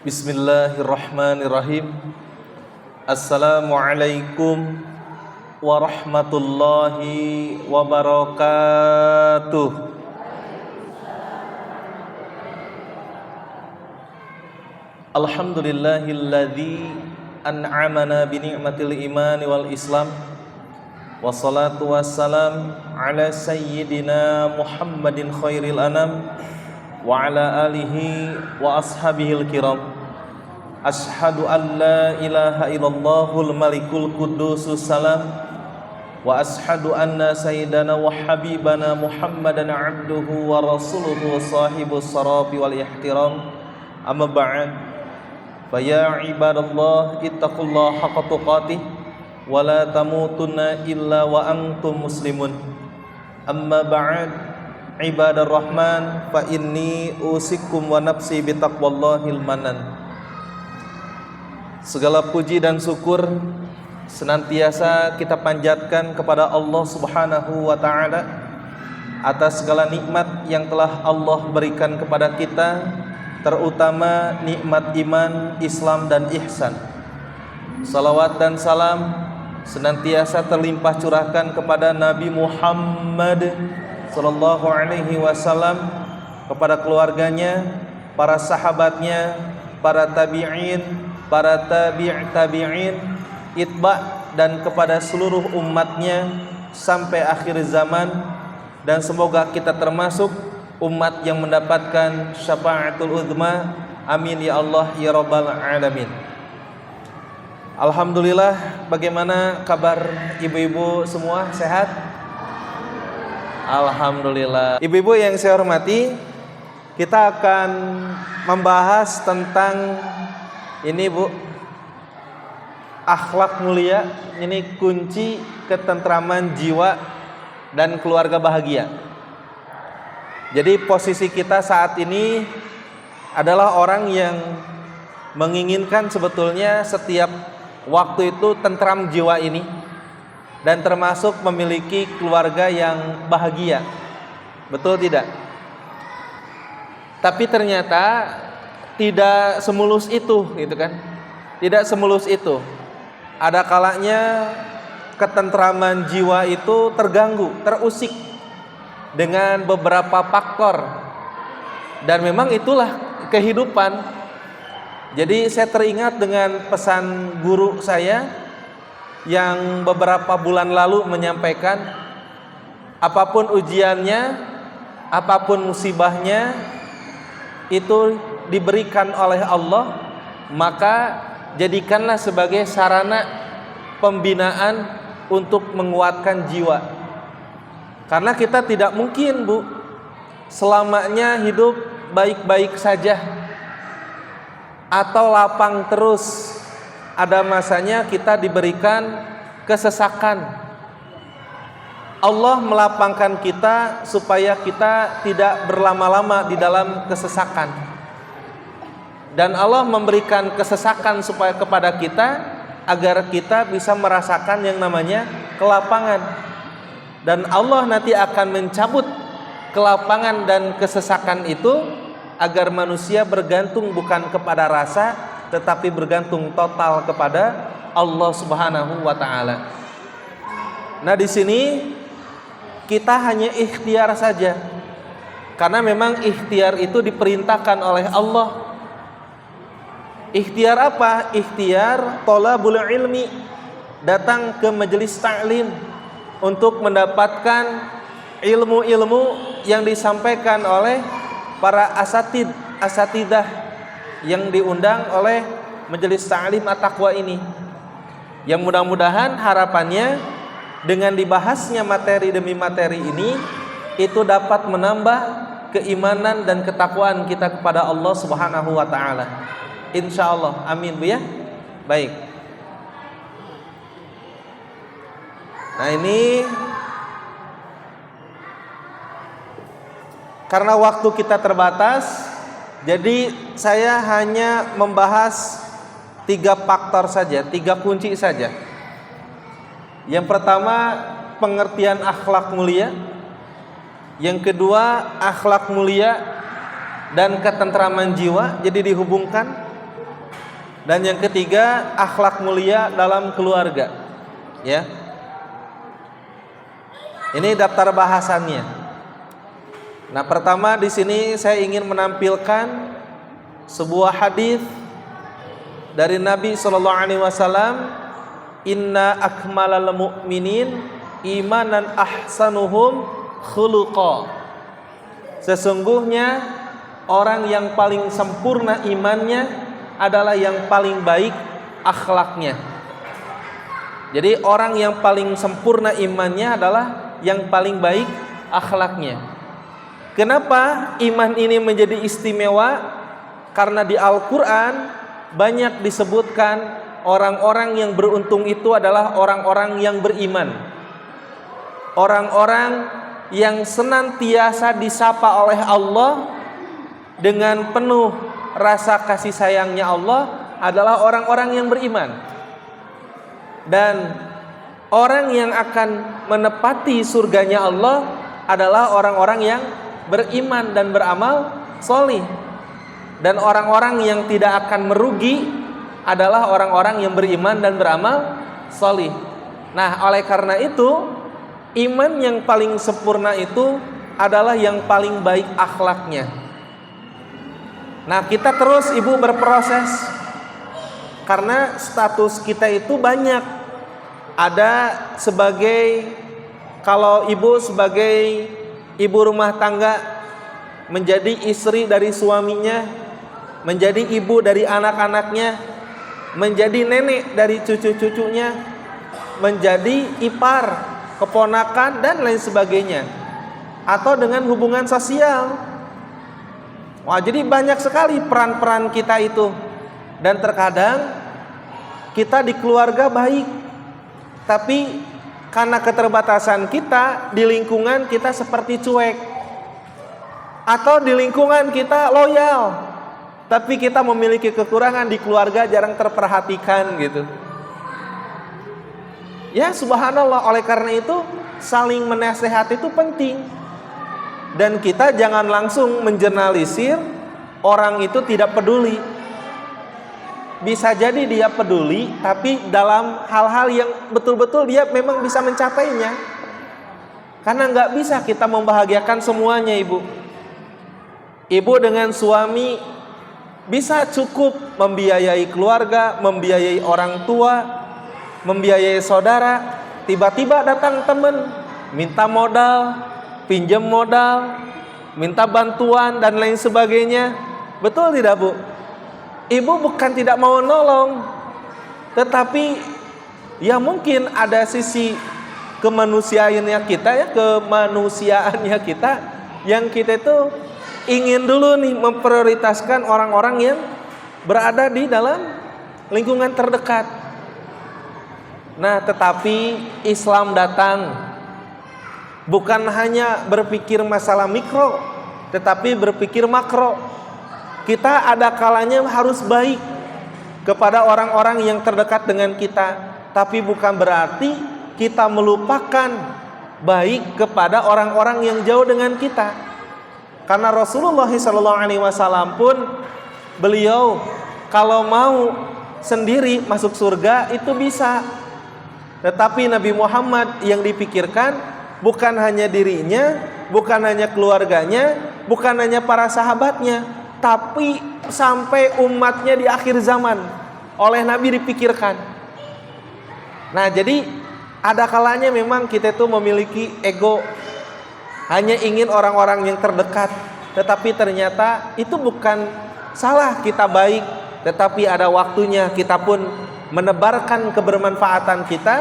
Bismillahirrahmanirrahim. Assalamualaikum warahmatullahi wabarakatuh. Alhamdulillahilladzi an'amana bi ni'matil iman wal islam. Wassalatu wassalam ala sayyidina Muhammadin khairil anam wa ala alihi wa ashabihil kiram. Ashhadu an la ilaha illallahul malikul qudusus salam wa ashhadu anna sayyidana wa habibana Muhammadan abduhu wa rasuluhu sahibus sarafi wal ihtiram. Amma ba'd, fa ya ibadallah ittaqullaha haqqa tuqatih wa la tamutunna illa wa antum muslimun. Amma ba'd, Ibadar Rahman, fa inni usikum wa nafsi bitaqwallahil manan. Segala puji dan syukur senantiasa kita panjatkan kepada Allah Subhanahu wa ta'ala atas segala nikmat yang telah Allah berikan kepada kita, terutama nikmat iman, Islam dan ihsan. Salawat dan salam senantiasa terlimpah curahkan kepada Nabi Muhammad sallallahu alaihi wasallam, kepada keluarganya, para sahabatnya, para tabi'in, para tabi'in, itba' dan kepada seluruh umatnya sampai akhir zaman, dan semoga kita termasuk umat yang mendapatkan syafaatul uzma. Amin ya Allah ya rabbal alamin. Alhamdulillah, bagaimana kabar ibu-ibu semua, sehat? Alhamdulillah. Ibu-ibu yang saya hormati, kita akan membahas tentang ini Bu, akhlak mulia. Ini kunci ketentraman jiwa dan keluarga bahagia. Jadi posisi kita saat ini adalah orang yang menginginkan sebetulnya setiap waktu itu tentram jiwa ini, dan termasuk memiliki keluarga yang bahagia. Betul tidak? Tapi ternyata tidak semulus itu, gitu kan? Tidak semulus itu. Ada kalanya ketentraman jiwa itu terganggu, terusik dengan beberapa faktor. Dan memang itulah kehidupan. Jadi saya teringat dengan pesan guru saya yang beberapa bulan lalu menyampaikan, apapun ujiannya, apapun musibahnya, itu diberikan oleh Allah, maka jadikanlah sebagai sarana pembinaan untuk menguatkan jiwa. Karena kita tidak mungkin Bu selamanya hidup baik-baik saja atau lapang terus. Ada masanya kita diberikan kesesakan. Allah melapangkan kita supaya kita tidak berlama-lama di dalam kesesakan. Dan Allah memberikan kesesakan supaya kepada kita agar kita bisa merasakan yang namanya kelapangan. Dan Allah nanti akan mencabut kelapangan dan kesesakan itu agar manusia bergantung bukan kepada rasa, tetapi bergantung total kepada Allah Subhanahu wa ta'ala. Nah, di sini kita hanya ikhtiar saja. Karena memang ikhtiar itu diperintahkan oleh Allah. Ikhtiar apa? Ikhtiar thalabul ilmi, datang ke majelis ta'lim untuk mendapatkan ilmu-ilmu yang disampaikan oleh para asatidah yang diundang oleh majelis ta'lim at-taqwa ini. Yang mudah-mudahan harapannya dengan dibahasnya materi demi materi ini, itu dapat menambah keimanan dan ketakwaan kita kepada Allah Subhanahu wa ta'ala. Insyaallah, amin Bu ya. Baik. Nah, ini karena waktu kita terbatas, jadi saya hanya membahas 3 faktor saja, 3 kunci saja. Yang pertama, pengertian akhlak mulia. Yang kedua, akhlak mulia dan ketentraman jiwa, jadi dihubungkan. Dan yang ketiga, akhlak mulia dalam keluarga. Ya. Ini daftar bahasannya. Nah, pertama di sini saya ingin menampilkan sebuah hadis dari Nabi SAW, inna akmalal mu'minin imanan ahsanuhum khuluqa. Sesungguhnya orang yang paling sempurna imannya adalah yang paling baik akhlaknya. Jadi orang yang paling sempurna imannya adalah yang paling baik akhlaknya. Kenapa iman ini menjadi istimewa? Karena di Al-Quran banyak disebutkan orang-orang yang beruntung itu adalah orang-orang yang beriman. Orang-orang yang senantiasa disapa oleh Allah dengan penuh rasa kasih sayangnya Allah adalah orang-orang yang beriman. Dan orang yang akan menepati surganya Allah adalah orang-orang yang beriman dan beramal solih. Dan orang-orang yang tidak akan merugi adalah orang-orang yang beriman dan beramal solih. Nah, oleh karena itu, iman yang paling sempurna itu adalah yang paling baik akhlaknya. Nah, kita terus ibu berproses, karena status kita itu banyak. Ada sebagai, kalau ibu sebagai ibu rumah tangga, menjadi istri dari suaminya, menjadi ibu dari anak-anaknya, menjadi nenek dari cucu-cucunya, menjadi ipar, keponakan, dan lain sebagainya. Atau dengan hubungan sosial. Wah, jadi banyak sekali peran-peran kita itu. Dan terkadang kita di keluarga baik, tapi karena keterbatasan kita di lingkungan kita seperti cuek. Atau di lingkungan kita loyal, tapi kita memiliki kekurangan di keluarga, jarang terperhatikan gitu. Ya subhanallah, oleh karena itu saling menasehati itu penting. Dan kita jangan langsung menjernalisir orang itu tidak peduli. Bisa jadi dia peduli, tapi dalam hal-hal yang betul-betul dia memang bisa mencapainya. Karena nggak bisa kita membahagiakan semuanya, ibu. Ibu dengan suami bisa cukup membiayai keluarga, membiayai orang tua, membiayai saudara. Tiba-tiba datang teman, minta modal, pinjam modal, minta bantuan dan lain sebagainya. Betul tidak, Bu? Ibu bukan tidak mau nolong, tetapi ya mungkin ada sisi kemanusiaannya kita yang kita itu ingin dulu nih memprioritaskan orang-orang yang berada di dalam lingkungan terdekat. Nah, tetapi Islam datang bukan hanya berpikir masalah mikro, tetapi berpikir makro. Kita ada kalanya harus baik kepada orang-orang yang terdekat dengan kita, tapi bukan berarti kita melupakan baik kepada orang-orang yang jauh dengan kita. Karena Rasulullah SAW pun beliau kalau mau sendiri masuk surga itu bisa. Tetapi Nabi Muhammad yang dipikirkan bukan hanya dirinya, bukan hanya keluarganya, bukan hanya para sahabatnya, tapi sampai umatnya di akhir zaman oleh Nabi dipikirkan. Nah, jadi ada kalanya memang kita itu memiliki ego, hanya ingin orang-orang yang terdekat. Tetapi ternyata itu bukan salah kita baik, tetapi ada waktunya kita pun menebarkan kebermanfaatan kita,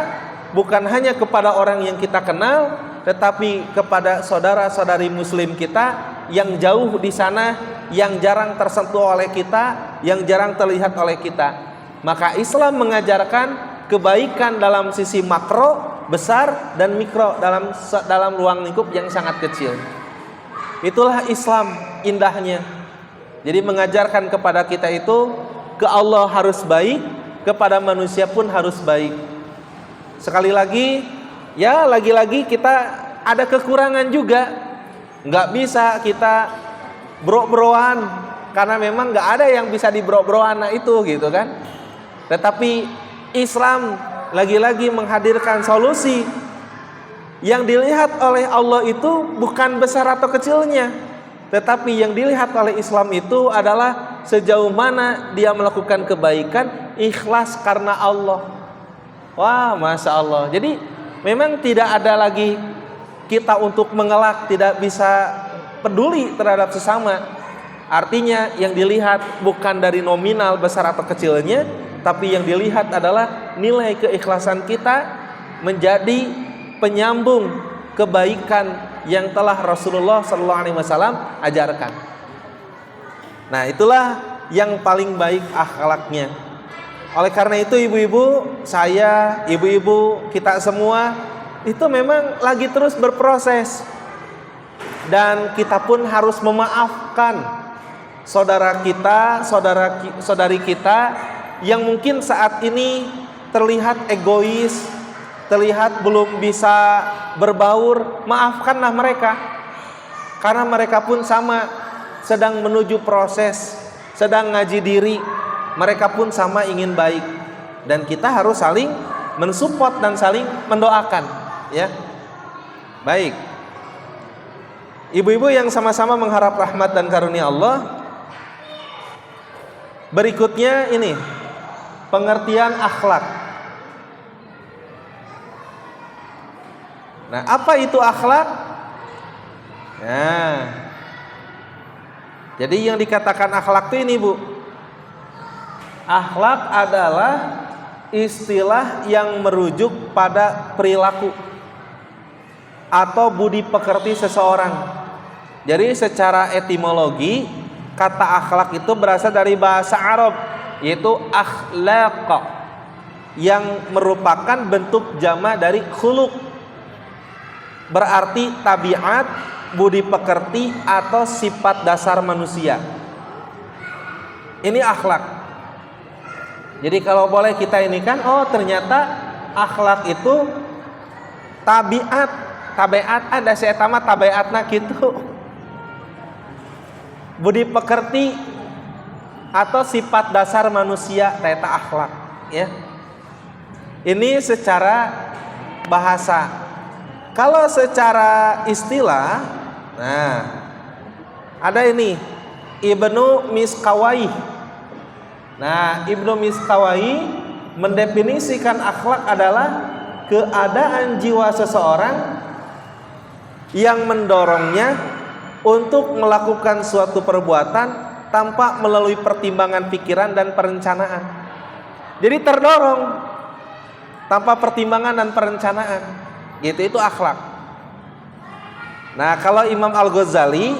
bukan hanya kepada orang yang kita kenal, tetapi kepada saudara-saudari muslim kita yang jauh di sana, yang jarang tersentuh oleh kita, yang jarang terlihat oleh kita. Maka Islam mengajarkan kebaikan dalam sisi makro, besar, dan mikro dalam ruang lingkup yang sangat kecil. Itulah Islam indahnya. Jadi mengajarkan kepada kita itu, ke Allah harus baik, kepada manusia pun harus baik. Sekali lagi, ya lagi-lagi kita ada kekurangan juga. Nggak bisa kita bro-broan, karena memang nggak ada yang bisa dibro-broan itu gitu kan. Tetapi Islam lagi-lagi menghadirkan solusi yang dilihat oleh Allah itu bukan besar atau kecilnya, tetapi yang dilihat oleh Islam itu adalah sejauh mana dia melakukan kebaikan ikhlas karena Allah. Wah, Masya Allah. Jadi memang tidak ada lagi kita untuk mengelak, tidak bisa peduli terhadap sesama. Artinya yang dilihat bukan dari nominal besar atau kecilnya, tapi yang dilihat adalah nilai keikhlasan kita menjadi penyambung kebaikan yang telah Rasulullah SAW ajarkan. Nah, itulah yang paling baik akhlaknya. Oleh karena itu ibu-ibu, saya, ibu-ibu, kita semua itu memang lagi terus berproses. Dan kita pun harus memaafkan saudara kita, saudari kita yang mungkin saat ini terlihat egois, terlihat belum bisa berbaur. Maafkanlah mereka, karena mereka pun sama sedang menuju proses, sedang ngaji diri. Mereka pun sama ingin baik, dan kita harus saling mensupport dan saling mendoakan, ya. Baik, ibu-ibu yang sama-sama mengharap rahmat dan karunia Allah, berikutnya ini pengertian akhlak. Nah, apa itu akhlak? Nah, jadi yang dikatakan akhlak itu ini, Bu. Akhlak adalah istilah yang merujuk pada perilaku atau budi pekerti seseorang. Jadi secara etimologi kata akhlak itu berasal dari bahasa Arab, yaitu akhlaq, yang merupakan bentuk jama dari khuluq, berarti tabiat, budi pekerti atau sifat dasar manusia. Ini akhlak. Jadi kalau boleh kita ini kan, oh ternyata akhlak itu tabiat ada seetama tabiatna gitu. Budi pekerti atau sifat dasar manusia eta akhlak, ya. Ini secara bahasa. Kalau secara istilah, nah ada ini Ibnu Miskawai. Nah, Ibnu Miskawai mendefinisikan akhlak adalah keadaan jiwa seseorang yang mendorongnya untuk melakukan suatu perbuatan tanpa melalui pertimbangan pikiran dan perencanaan. Jadi terdorong tanpa pertimbangan dan perencanaan. Itu akhlak. Nah, kalau Imam Al-Ghazali,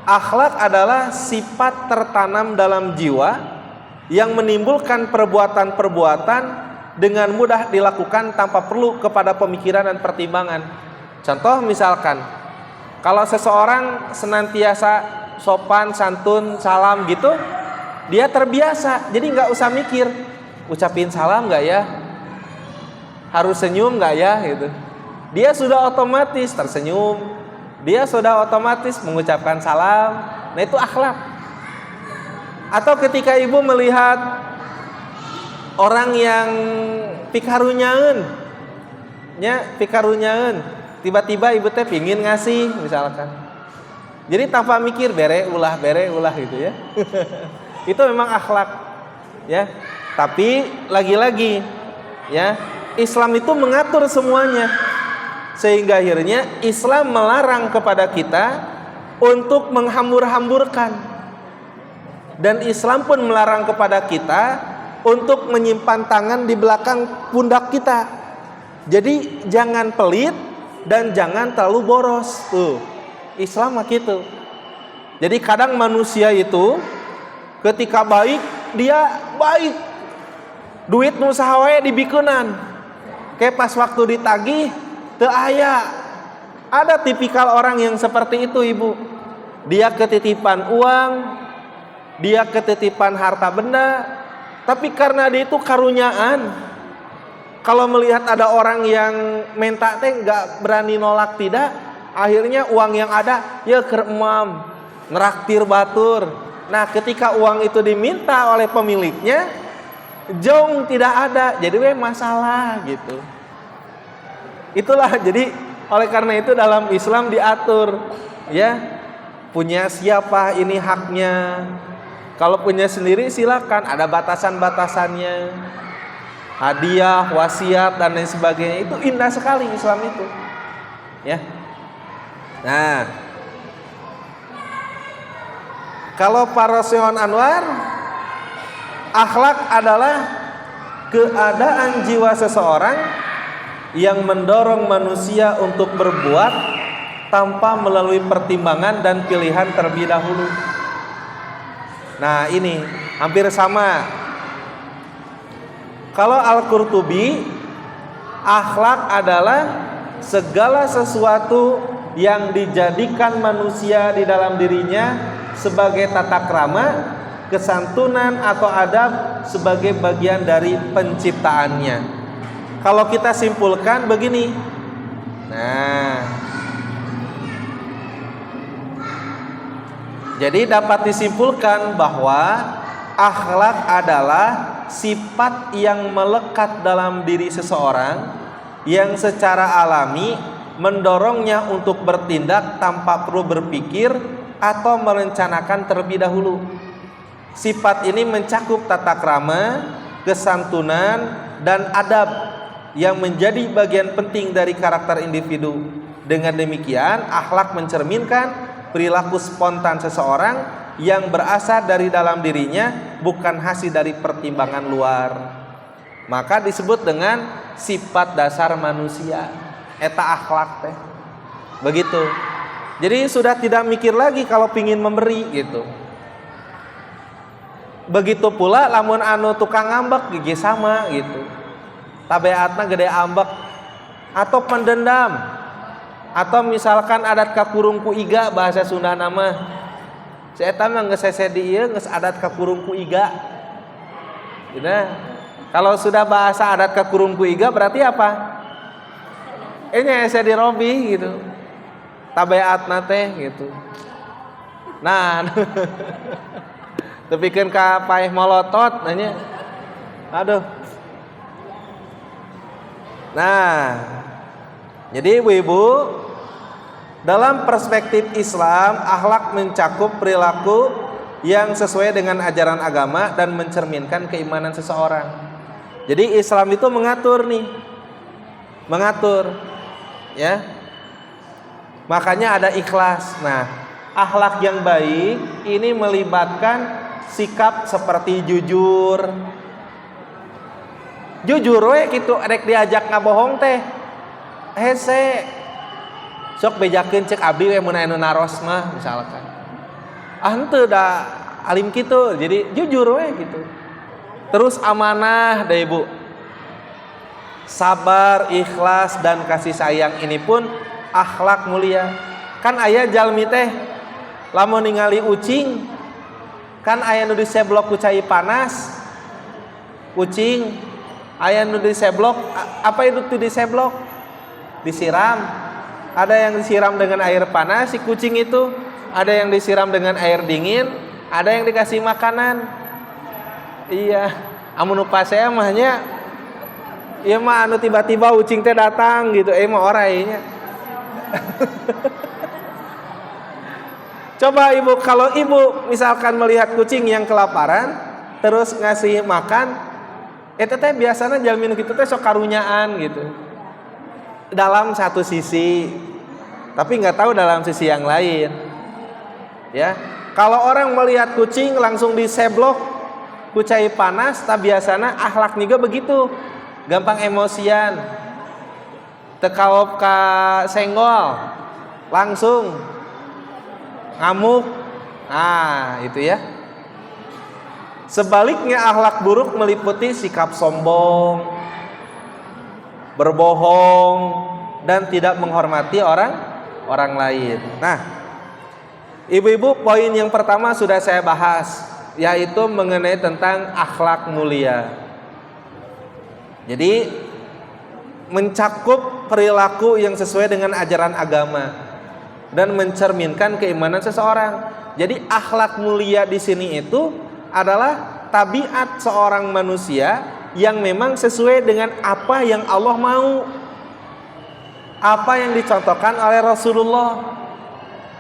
akhlak adalah sifat tertanam dalam jiwa yang menimbulkan perbuatan-perbuatan dengan mudah dilakukan tanpa perlu kepada pemikiran dan pertimbangan. Contoh misalkan, kalau seseorang senantiasa sopan, santun, salam gitu, dia terbiasa, jadi nggak usah mikir, ucapin salam nggak ya, harus senyum nggak ya, gitu. Dia sudah otomatis tersenyum, dia sudah otomatis mengucapkan salam. Nah, itu akhlak. Atau ketika ibu melihat orang yang pikarunyaeun, tiba-tiba ibu teh pingin ngasih misalkan. Jadi tanpa mikir bere ulah gitu ya. Itu memang akhlak, ya. Tapi lagi-lagi, ya, Islam itu mengatur semuanya. Sehingga akhirnya Islam melarang kepada kita untuk menghambur-hamburkan. Dan Islam pun melarang kepada kita untuk menyimpan tangan di belakang pundak kita. Jadi jangan pelit dan jangan terlalu boros. Tuh, Islam mah gitu. Jadi kadang manusia itu ketika baik, dia baik. Duit nu saha we dibikunan. Kayak pas waktu ditagih teu aya. Ada tipikal orang yang seperti itu, Ibu. Dia ketitipan uang, dia ketitipan harta benda, tapi karena dia itu karunyaan, kalau melihat ada orang yang minta teh nggak berani nolak tidak, akhirnya uang yang ada ya keremam, ngeraktir batur. Nah, ketika uang itu diminta oleh pemiliknya, jong tidak ada, jadi masalah gitu. Itulah, jadi oleh karena itu dalam Islam diatur, ya, punya siapa ini haknya. Kalau punya sendiri silakan, ada batasan-batasannya. Hadiah, wasiat dan lain sebagainya, itu indah sekali Islam itu. Ya. Nah, kalau para Syehon Anwar, akhlak adalah keadaan jiwa seseorang yang mendorong manusia untuk berbuat tanpa melalui pertimbangan dan pilihan terlebih dahulu. Nah, ini hampir sama. Kalau Al-Qurtubi, akhlak adalah segala sesuatu yang dijadikan manusia di dalam dirinya sebagai tata krama, kesantunan atau adab sebagai bagian dari penciptaannya. Kalau kita simpulkan begini. Nah, jadi dapat disimpulkan bahwa akhlak adalah sifat yang melekat dalam diri seseorang yang secara alami mendorongnya untuk bertindak tanpa perlu berpikir atau merencanakan terlebih dahulu. Sifat ini mencakup tata krama, kesantunan, dan adab yang menjadi bagian penting dari karakter individu. Dengan demikian, akhlak mencerminkan perilaku spontan seseorang yang berasal dari dalam dirinya, bukan hasil dari pertimbangan luar. Maka disebut dengan sifat dasar manusia, eta akhlak teh. Begitu. Jadi sudah tidak mikir lagi kalau pingin memberi gitu. Begitu pula lamun anu tukang ngambek gigi sama gitu. Tabeatna gede ambek atau pendendam. Atau misalkan adat kakurung ku iga, bahasa Sunda nama. Si eta mah geus sese di ieu geus adat kakurung ku iga. Nah, kalau sudah bahasa adat kakurung ku iga berarti apa? Nya ese dirobi gitu. Tabeatna teh gitu. Nah, tepikeun ka paeh molotot nanya. Aduh. Nah, jadi ibu-ibu, dalam perspektif Islam, akhlak mencakup perilaku yang sesuai dengan ajaran agama dan mencerminkan keimanan seseorang. Jadi Islam itu mengatur, ya. Makanya ada ikhlas. Nah, akhlak yang baik ini melibatkan sikap seperti jujur. Jujur we gitu, rek diajak ngabohong teh. Hese sok bejakeun cek abdi we mun anu naros mah misalkan. Henteu da alim kitu, jadi jujur we gitu. Terus amanah da Ibu. Sabar, ikhlas dan kasih sayang ini pun akhlak mulia. Kan aya jalmi teh lamun ningali ucing kan aya nu diseblok ku cai panas. Kucing aya nu diseblok, apa itu diseblok? Disiram. Ada yang disiram dengan air panas si kucing itu, ada yang disiram dengan air dingin, ada yang dikasih makanan. Iya, amun nu pasea mahnya ieu mah anu tiba-tiba ucing teh datang gitu, mah orainya. Coba Ibu, kalau Ibu misalkan melihat kucing yang kelaparan terus ngasih makan, eta teh biasana jalmi nu kitu teh sok karunyaan gitu. Dalam satu sisi, tapi nggak tahu dalam sisi yang lain, ya. Kalau orang melihat kucing langsung diseblok kucai panas, tak biasana akhlak juga begitu, gampang emosian, tekawop ka senggol, langsung ngamuk, itu ya. Sebaliknya akhlak buruk meliputi sikap sombong, berbohong, dan tidak menghormati orang lain. Nah, ibu-ibu, poin yang pertama sudah saya bahas, yaitu mengenai tentang akhlak mulia. Jadi mencakup perilaku yang sesuai dengan ajaran agama dan mencerminkan keimanan seseorang. Jadi akhlak mulia di sini itu adalah tabiat seorang manusia yang memang sesuai dengan apa yang Allah mau, apa yang dicontohkan oleh Rasulullah.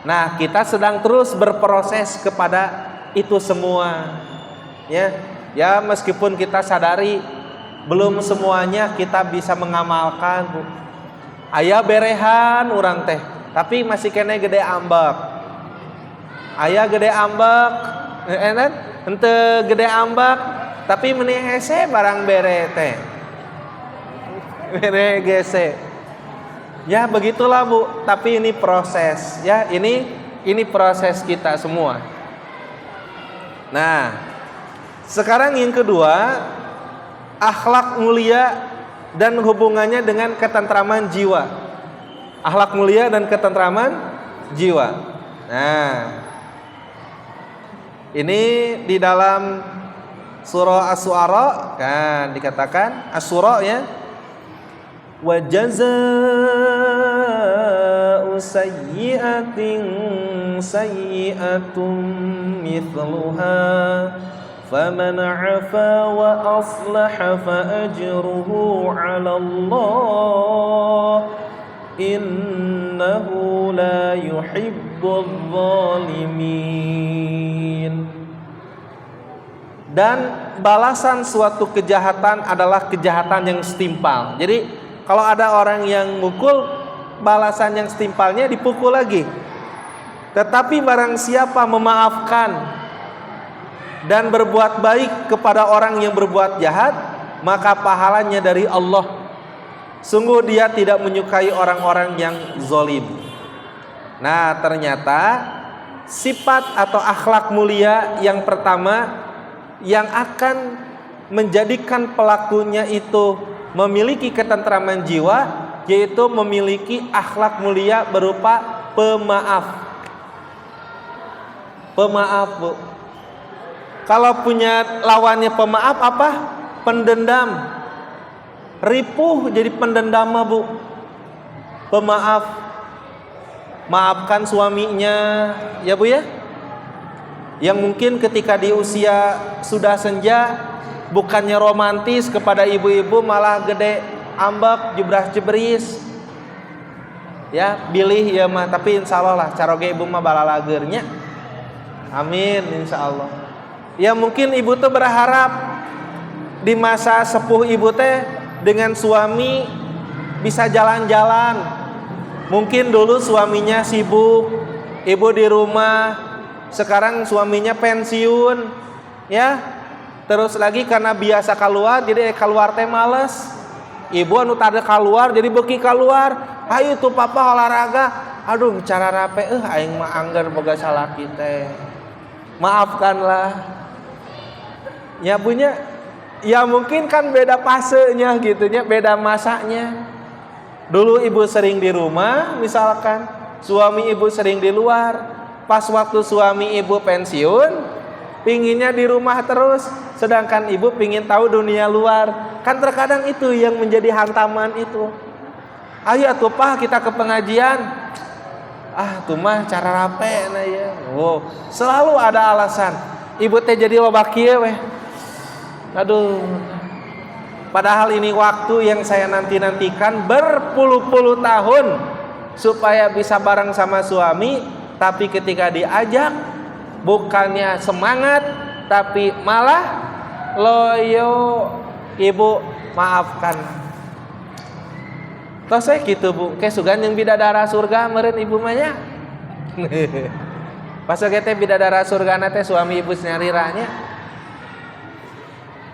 Nah, kita sedang terus berproses kepada itu semua. Ya, meskipun kita sadari belum semuanya kita bisa mengamalkan, Bu. Aya berehan urang teh, tapi masih kene gede ambek. Aya gede ambek, henteu gede ambek, tapi meuni hese barang bere teh. Bere gese. Ya begitulah, Bu, tapi ini proses. Ya, ini proses kita semua. Nah, sekarang yang kedua, akhlak mulia dan hubungannya dengan ketentraman jiwa. Akhlak mulia dan ketentraman jiwa. Nah, ini di dalam surah Asy-Syu'ara kan dikatakan Asy-Syu'ara ya. Wa jazaa'u sayyi'atin sayyi'atun mithluha faman 'afa wa aslaha fa ajruhu 'ala Allah innahu la yuhibbul zalimin. Dan balasan suatu kejahatan adalah kejahatan yang setimpal. Jadi kalau ada orang yang mukul, balasan yang setimpalnya dipukul lagi. Tetapi barang siapa memaafkan dan berbuat baik kepada orang yang berbuat jahat, maka pahalanya dari Allah. Sungguh dia tidak menyukai orang-orang yang zalim. Nah, ternyata sifat atau akhlak mulia yang pertama yang akan menjadikan pelakunya itu memiliki ketentraman jiwa, yaitu memiliki akhlak mulia berupa pemaaf. Pemaaf, Bu. Kalau punya lawannya pemaaf apa? Pendendam. Ripuh jadi pendendam, Bu. Pemaaf. Maafkan suaminya, ya Bu ya. Yang mungkin ketika di usia sudah senja, bukannya romantis kepada ibu-ibu, malah gede ambek jebras-jebris. Ya, bilih ya mah, tapi insya Allah lah caroge ibu mah balalagernya. Amin, insya Allah. Ya mungkin ibu tuh berharap di masa sepuh ibu teh dengan suami bisa jalan-jalan. Mungkin dulu suaminya sibuk, ibu di rumah. Sekarang suaminya pensiun, ya. Terus lagi karena biasa keluar, jadi keluar teh males. Ibu anu tade keluar, jadi beuki keluar. Hayu tuh papa olahraga. Aduh, cara rape, aing mah anggar boga salaki teh. Maafkanlah. Ya punya, ya mungkin kan beda fasenya gitunya, beda masanya. Dulu ibu sering di rumah, misalkan suami ibu sering di luar. Pas waktu suami ibu pensiun, pinginnya di rumah terus, sedangkan ibu pingin tahu dunia luar. Kan terkadang itu yang menjadi hantaman itu. Ayo atuh Pak, kita ke pengajian. Ah, tuh mah cara rape nah ya. Oh, selalu ada alasan. Ibu teh jadi loba kieu weh. Aduh. Padahal ini waktu yang saya nanti-nantikan berpuluh-puluh tahun supaya bisa bareng sama suami. Tapi ketika diajak, bukannya semangat, tapi malah loyo. Ibu maafkan. Terus saya gitu, Bu, kayak sugan yang bidadara surga meureun ibu manya. Pas teh bidadara surga teh suami ibu nyariranya.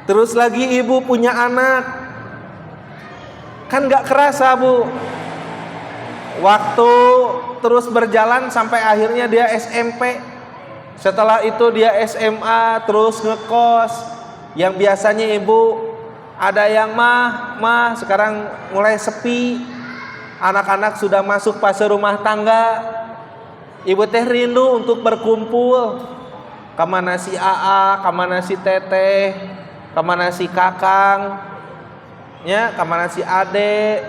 Terus lagi ibu punya anak, kan gak kerasa, Bu. Waktu terus berjalan sampai akhirnya dia SMP. Setelah itu dia SMA, terus ngekos. Yang biasanya ibu ada yang mah sekarang mulai sepi. Anak-anak sudah masuk fase rumah tangga. Ibu teh rindu untuk berkumpul. Kamana si AA, kamana si Teteh, kamana si Kakang, ya, kamana si Ade,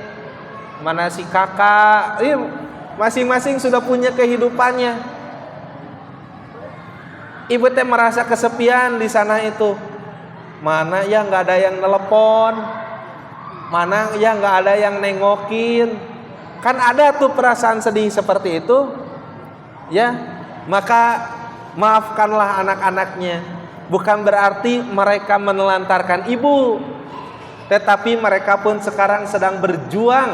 mana si kakak. Masing-masing sudah punya kehidupannya. ibu teh merasa kesepian di sana itu. Mana ya nggak ada yang telepon, mana ya nggak ada yang nengokin. Kan ada tuh perasaan sedih seperti itu, ya. Maka maafkanlah anak-anaknya. Bukan berarti mereka menelantarkan ibu, tetapi mereka pun sekarang sedang berjuang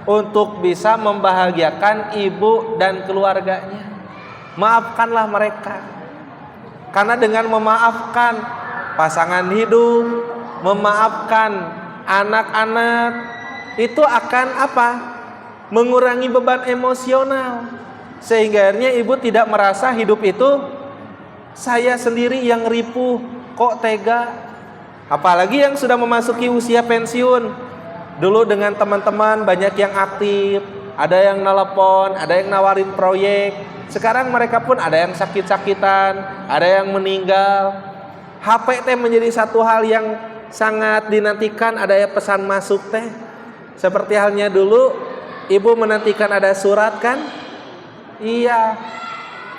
untuk bisa membahagiakan ibu dan keluarganya. Maafkanlah mereka, karena dengan memaafkan pasangan hidup, memaafkan anak-anak, itu akan apa? Mengurangi beban emosional, sehingga akhirnya ibu tidak merasa hidup itu saya sendiri yang ripuh, kok tega. Apalagi yang sudah memasuki usia pensiun. Dulu dengan teman-teman banyak yang aktif, ada yang nelpon, ada yang nawarin proyek. Sekarang mereka pun ada yang sakit-sakitan, ada yang meninggal. HP teh menjadi satu hal yang sangat dinantikan, ada ya pesan masuk teh. Seperti halnya dulu ibu menantikan ada surat kan? Iya.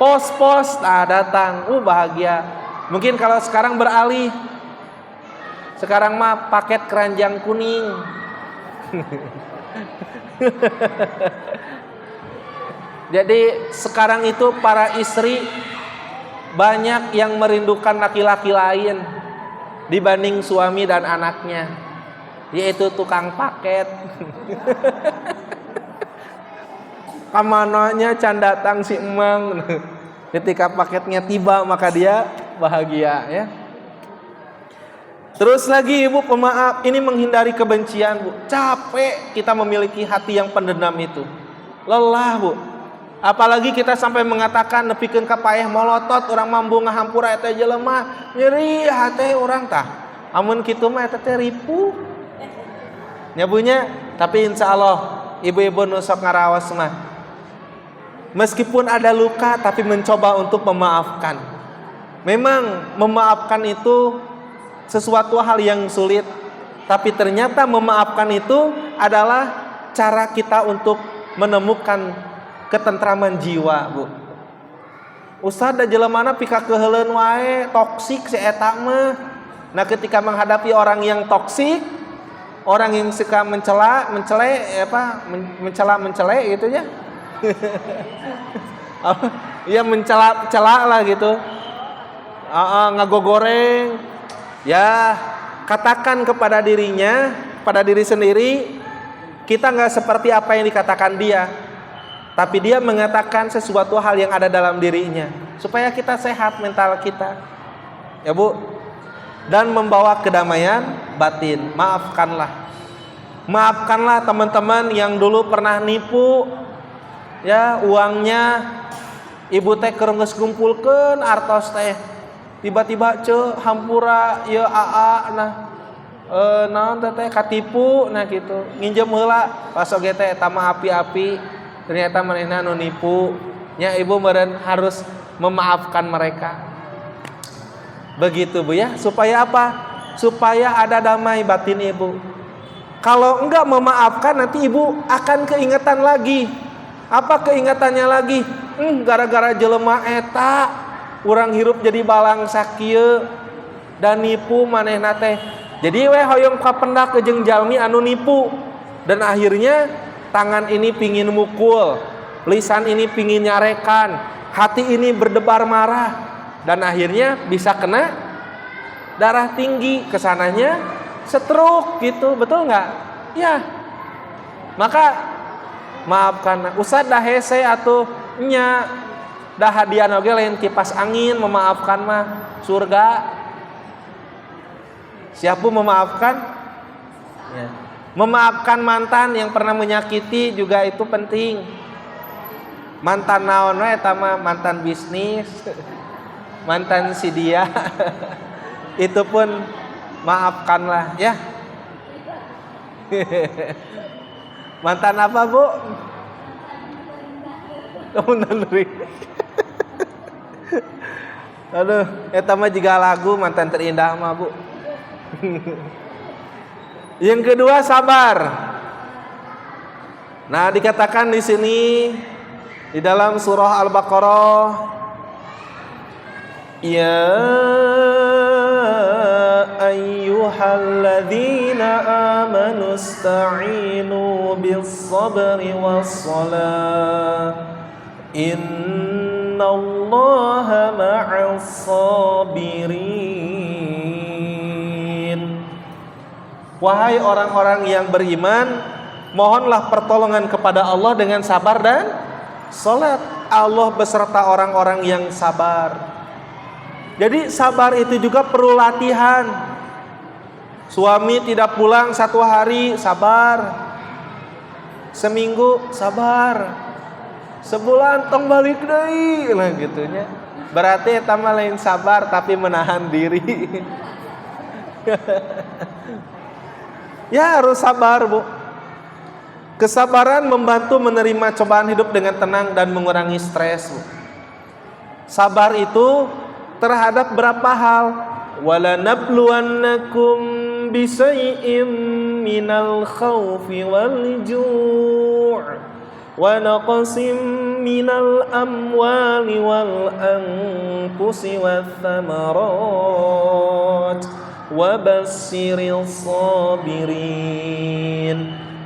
Pos datang, bahagia. Mungkin kalau sekarang beralih, sekarang mah paket keranjang kuning. Jadi sekarang itu para istri banyak yang merindukan laki-laki lain dibanding suami dan anaknya, yaitu tukang paket. Kamananya can datang si emang. Ketika paketnya tiba maka dia bahagia, ya. Terus lagi ibu pemaaf, ini menghindari kebencian, Bu. Capek kita memiliki hati yang pendendam itu. Lelah, Bu. Apalagi kita sampai mengatakan nepikeun ka paeh molotot urang mambu ngahampura eta jelema, nyeri hate urang tah. Amun kitu mah eta teh ripuh. Nyabunya, tapi insyaallah ibu-ibu nu sok ngaraos mah meskipun ada luka tapi mencoba untuk memaafkan. Memang memaafkan itu sesuatu hal yang sulit, tapi ternyata memaafkan itu adalah cara kita untuk menemukan ketentraman jiwa, Bu. Ustaz da jelemana pika keheuleuan wae toksik si eta mah. Nah, ketika menghadapi orang yang toksik, orang yang suka mencela gitu ya. Iya mencela lah gitu. Ngagogoreng. Ya, katakan kepada dirinya, pada diri sendiri, kita enggak seperti apa yang dikatakan dia. Tapi dia mengatakan sesuatu hal yang ada dalam dirinya supaya kita sehat mental kita. Ya, Bu. Dan membawa kedamaian batin. Maafkanlah. Maafkanlah teman-teman yang dulu pernah nipu. Ya, uangnya ibu teh keur geus ngumpulkeun artos teh. Tiba-tiba hampura ieu AA nah. Naon teh katipu nah gitu. Nginjem heula pas oge teh eta mah api-api. Ternyata manehna nu nipu. Nya ibu meureun harus memaafkan mereka. Begitu, Bu, ya. Supaya apa? Supaya ada damai batin ibu. Kalau enggak memaafkan nanti ibu akan keingetan lagi. Apa keingetannya lagi? Gara-gara jelema eta urang hirup jadi balang sakieu dan nipu manehna teh. Jadi we hoyong kapendak ke jeung jalmi anu nipu. Dan akhirnya tangan ini pingin mukul, lisan ini pingin nyarekan, hati ini berdebar marah, dan akhirnya bisa kena darah tinggi, kesananya stroke gitu, betul nggak? Ya, maka maafkan. Ustaz dah hese atuh nya dah hadiah oge lain kipas angin, memaafkan mah surga. Siapa memaafkan? Ya. Memaafkan mantan yang pernah menyakiti juga itu penting. Mantan naon we eta mah? Mantan bisnis, mantan si dia. Itu pun maafkanlah, ya. Mantan apa, Bu? Aduh, eta mah juga lagu mantan terindah mah, Bu. Yang kedua, sabar. Nah, dikatakan di sini di dalam surah Al-Baqarah Ya ayyuhalladzina amanu ista'inu bis-sabri was-salah innallaha ma'as-sabirin. Wahai orang-orang yang beriman, mohonlah pertolongan kepada Allah dengan sabar dan salat. Allah beserta orang-orang yang sabar. Jadi sabar itu juga perlu latihan. Suami tidak pulang 1 hari, sabar. Seminggu, sabar. Sebulan tong balik deui lah gitunya. Berarti eta mah lain sabar tapi menahan diri. Ya harus sabar, Bu. Kesabaran membantu menerima cobaan hidup dengan tenang dan mengurangi stres, Bu. Sabar itu terhadap berapa hal. Wala nabluwannakum bisay'im minal khawfi wal ju' wa naqsim minal amwali wal anfusi wath thamarat wa bassiris sabirin.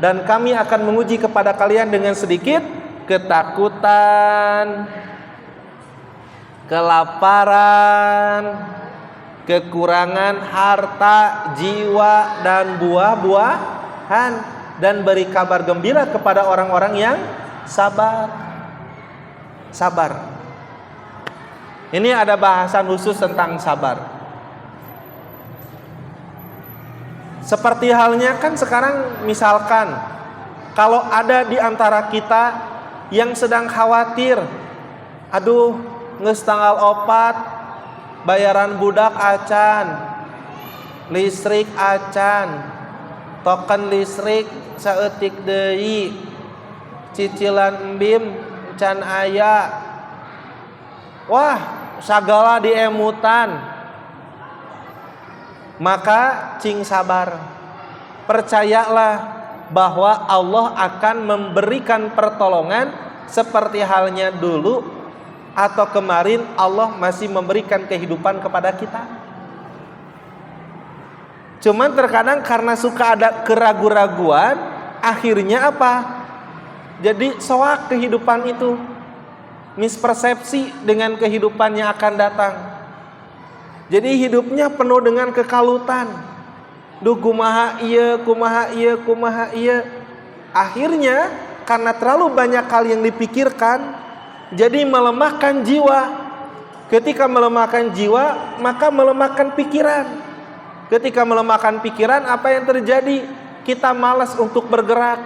Dan kami akan menguji kepada kalian dengan sedikit ketakutan, kelaparan, kekurangan harta, jiwa, dan buah-buahan. Dan beri kabar gembira kepada orang-orang yang sabar. Sabar. Ini ada bahasan khusus tentang sabar. Seperti halnya kan sekarang misalkan kalau ada di antara kita yang sedang khawatir, aduh geus tanggal 4 bayaran budak acan, listrik acan, token listrik saeutik deui, cicilan embim can aya, wah sagala diemutan. Maka cing sabar. Percayalah bahwa Allah akan memberikan pertolongan seperti halnya dulu atau kemarin Allah masih memberikan kehidupan kepada kita. Cuman terkadang karena suka ada keraguan-raguan, akhirnya apa? Jadi soak kehidupan itu, mispersepsi dengan kehidupan yang akan datang. Jadi hidupnya penuh dengan kekalutan. Duh kumaha ieu, kumaha ieu, kumaha ieu. Akhirnya karena terlalu banyak hal yang dipikirkan, jadi melemahkan jiwa. Ketika melemahkan jiwa, maka melemahkan pikiran. Ketika melemahkan pikiran, apa yang terjadi? Kita malas untuk bergerak.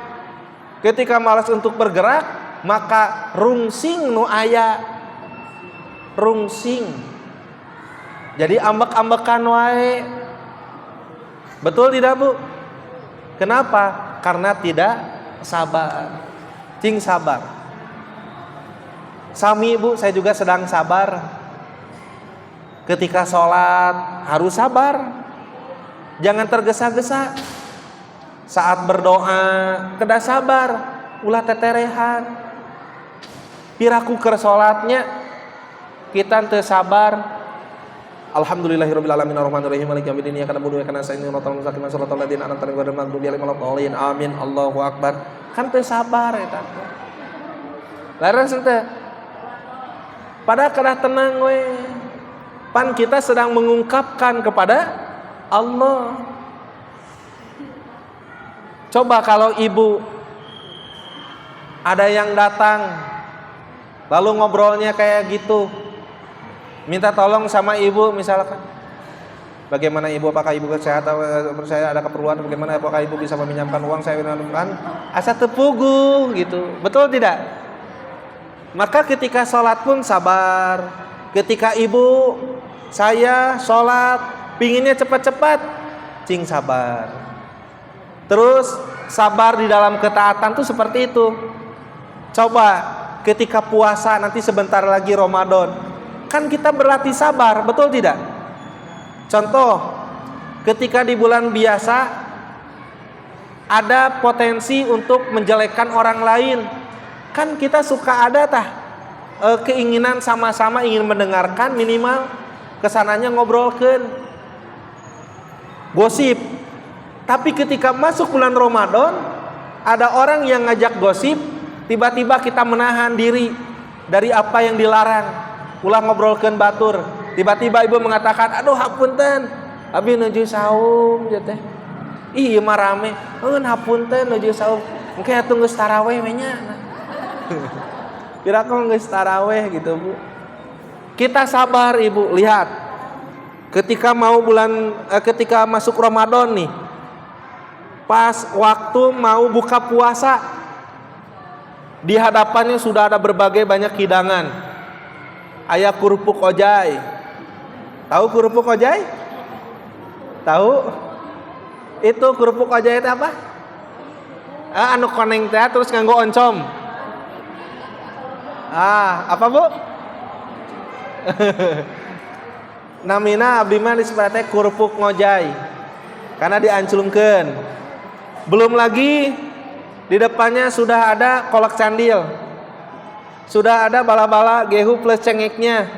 Ketika malas untuk bergerak, maka rungsing nu aya. Rungsing. Jadi ambek-ambekan wae. Betul tidak, Bu? Kenapa? Karena tidak sabar. Cing sabar. Sami, Bu, saya juga sedang sabar. Ketika sholat harus sabar. Jangan tergesa-gesa. Saat berdoa kedah sabar, ulah teterehan. Piraku keur sholatnya kita teu sabar. Alhamdulillahirabbil alamin arrahmanirrahim maliki yaumiddin iyyaka na'budu wa iyyaka nasta'in ihdinas siratal mustaqim siratal ladzina an'amta 'alaihim ghairil maghdubi 'alaihim waladdallin amin. Allahu akbar. Kan teu sabar eta. Laras teh. Pada kedah tenang we. Pan kita sedang mengungkapkan kepada Allah. Coba kalau ibu ada yang datang lalu ngobrolnya kayak gitu, minta tolong sama ibu misalkan, bagaimana ibu, apakah ibu kesehatan, saya ada keperluan, bagaimana apakah ibu bisa meminjamkan uang saya minumkan, asa tepugu gitu, betul tidak? Maka ketika sholat pun sabar. Ketika ibu saya sholat pinginnya cepat-cepat, cing sabar. Terus sabar di dalam ketaatan tuh seperti itu. Coba ketika puasa nanti sebentar lagi Ramadan, kan kita berlatih sabar, betul tidak? Contoh, ketika di bulan biasa ada potensi untuk menjelekkan orang lain, kan kita suka ada keinginan sama-sama ingin mendengarkan minimal, kesananya ngobrolkeun gosip. Tapi ketika masuk bulan Ramadan, ada orang yang ngajak gosip, tiba-tiba kita menahan diri dari apa yang dilarang. Ulah ngobrolkeun batur. Tiba-tiba ibu mengatakan, "Aduh hapunten, abi nuju saum je teh." Ih, ieu mah rame. "Eun hapunten nuju saum." Engke atuh geus tarawih we nya. Kira kok geus tarawih gitu, Bu. Kita sabar, Ibu. Lihat. Ketika ketika masuk Ramadan nih, pas waktu mau buka puasa, di hadapannya sudah ada berbagai banyak hidangan. Aya kerupuk ojai. Tahu kerupuk ojai? Tahu? Itu kerupuk ojai itu apa? Anu koneng teh terus nganggo oncom. Apa Bu? Namina abdi mah disebut teh kerupuk ngojai. Karena dianclungkeun. Belum lagi di depannya sudah ada kolak candil. Sudah ada bala-bala gehu plus cengeknya.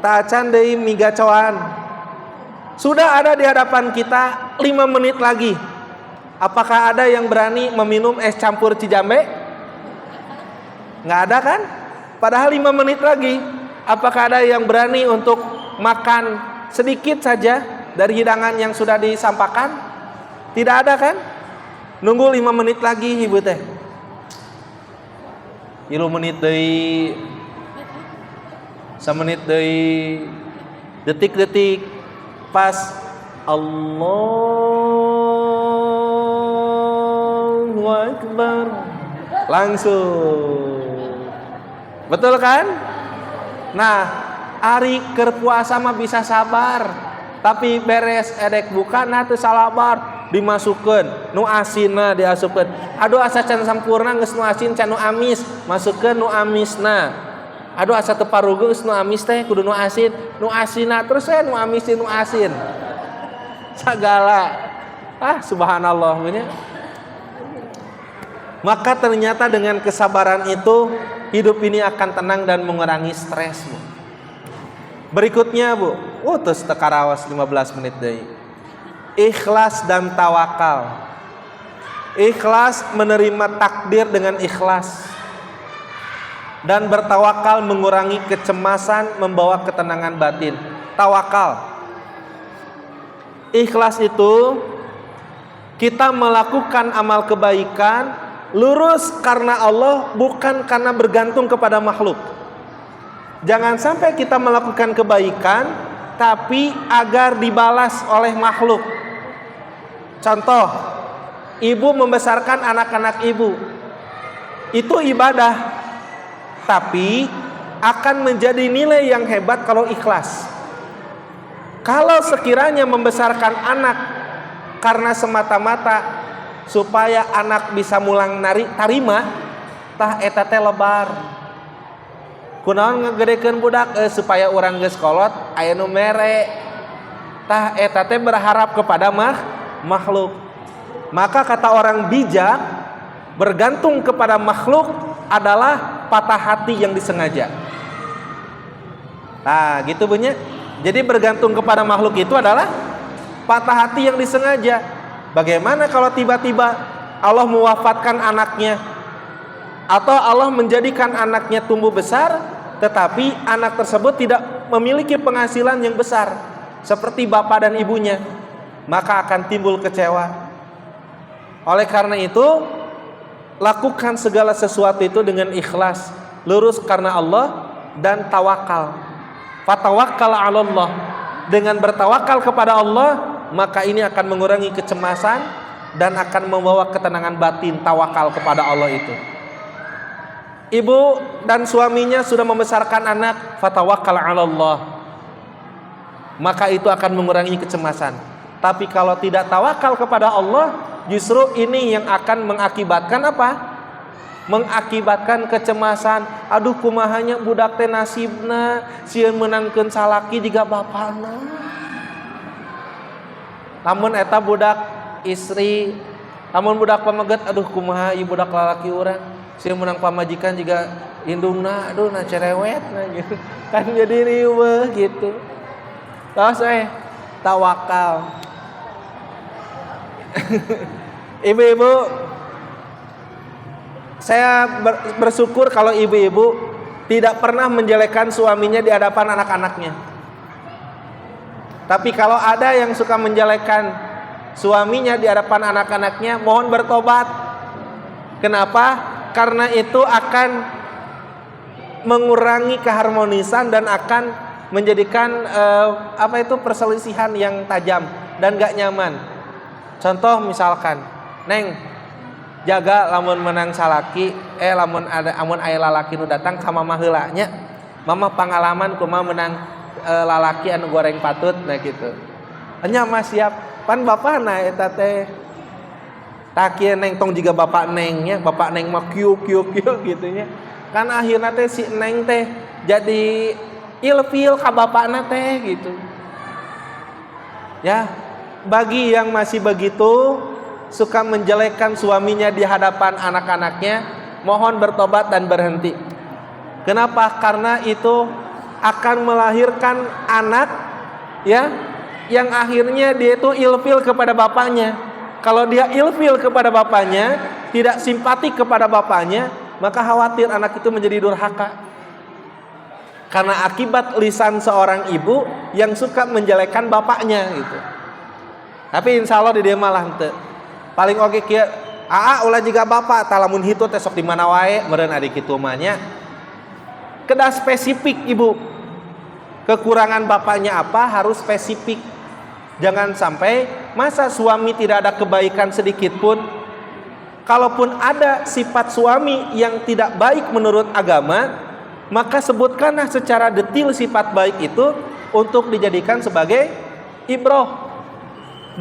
Tacan deui mie gacoan. Sudah ada di hadapan kita 5 menit lagi. Apakah ada yang berani meminum es campur Cijambe? Nggak ada kan? Padahal 5 menit lagi. Apakah ada yang berani untuk makan sedikit saja dari hidangan yang sudah disampaikan? Tidak ada kan? Nunggu 5 menit lagi ibu teh. 3 menit deui. 1 menit deui. Detik-detik pas Allahu Akbar. Langsung. Betul kan? Nah, ari keur puasa mah bisa sabar. Tapi beres edek buka nah teu salabar. Dimasukkan nu asinna diasupkeun. Aduh asa can sampurna geus nu asin can nu amis, masukkeun nu amisna. Aduh asa teu parugu geus nu amis teh kudu nu asin. Nu asinna terus nu amis nu asin. Sagala. Subhanallah bener. Maka ternyata dengan kesabaran itu hidup ini akan tenang dan mengurangi stres, Bu. Berikutnya, Bu. Terus tekarawas 15 menit deui. Ikhlas dan tawakal. Ikhlas menerima takdir dengan ikhlas. Dan bertawakal mengurangi kecemasan, membawa ketenangan batin. Tawakal. Ikhlas itu kita melakukan amal kebaikan lurus karena Allah, bukan karena bergantung kepada makhluk. Jangan sampai kita melakukan kebaikan tapi agar dibalas oleh makhluk. Contoh, ibu membesarkan anak-anak ibu. Itu ibadah. Tapi akan menjadi nilai yang hebat kalau ikhlas. Kalau sekiranya membesarkan anak karena semata-mata supaya anak bisa mulang tarima, tah eta teh lebar. Kunaon ngagedekeun budak supaya urang geus kolot aya nu mere. Tah eta teh berharap kepada makhluk. Maka kata orang bijak, bergantung kepada makhluk adalah patah hati yang disengaja. Nah, gitu bunyi. Jadi bergantung kepada makhluk itu adalah patah hati yang disengaja. Bagaimana kalau tiba-tiba Allah mewafatkan anaknya, atau Allah menjadikan anaknya tumbuh besar, tetapi anak tersebut tidak memiliki penghasilan yang besar seperti bapak dan ibunya, maka akan timbul kecewa. Oleh karena itu, lakukan segala sesuatu itu dengan ikhlas, lurus karena Allah, dan tawakal. Fatawakkal 'ala Allah. Dengan bertawakal kepada Allah, maka ini akan mengurangi kecemasan dan akan membawa ketenangan batin. Tawakal kepada Allah itu. Ibu dan suaminya sudah membesarkan anak, fatawakkal 'ala Allah. Maka itu akan mengurangi kecemasan. Tapi kalau tidak tawakal kepada Allah, justru ini yang akan mengakibatkan apa? Mengakibatkan kecemasan. Aduh kumahanya budak teh nasibna sieun meunangkeun salaki jiga bapana. Lamun eta budak istri, lamun budak pameget, aduh kumaha ieu budak lalaki urang sieun meunang pamajikan jiga indungna, aduh na cerewet na gitu. Kan jadi riweuh gitu. Tos tawakal. Ibu-ibu, saya bersyukur kalau ibu-ibu tidak pernah menjelekkan suaminya di hadapan anak-anaknya. Tapi kalau ada yang suka menjelekkan suaminya di hadapan anak-anaknya, mohon bertobat. Kenapa? Karena itu akan mengurangi keharmonisan dan akan menjadikan perselisihan yang tajam dan gak nyaman. Contoh misalkan, Neng, jaga lamun menang salaki, lamun aya lalaki nu datang ka mama heula nya. Mama pangalaman kumaha menang lalaki anu goreng patut nah gitu. Nya mah siap, pan bapana eta teh. Tak kieu Neng tong jiga bapak Neng nya, bapak Neng mah kieu gitu nya. Kan akhirna teh si Neng teh jadi ilfil ka bapakna teh gitu. Ya, bagi yang masih begitu suka menjelekkan suaminya di hadapan anak-anaknya, mohon bertobat dan berhenti. Kenapa? Karena itu akan melahirkan anak ya yang akhirnya dia itu ilfil kepada bapaknya. Kalau dia ilfil kepada bapaknya, tidak simpatik kepada bapaknya, maka khawatir anak itu menjadi durhaka. Karena akibat lisan seorang ibu yang suka menjelekkan bapaknya gitu. Tapi insya Allah di dia malah henteu. Paling oke kieu, ulah jiga bapak talamun hitu teh sok di mana wae meureun ari kitu mah nya. Kedah spesifik ibu. Kekurangan bapaknya apa harus spesifik. Jangan sampai masa suami tidak ada kebaikan sedikit pun. Kalaupun ada sifat suami yang tidak baik menurut agama, maka sebutkanlah secara detil sifat baik itu untuk dijadikan sebagai ibroh,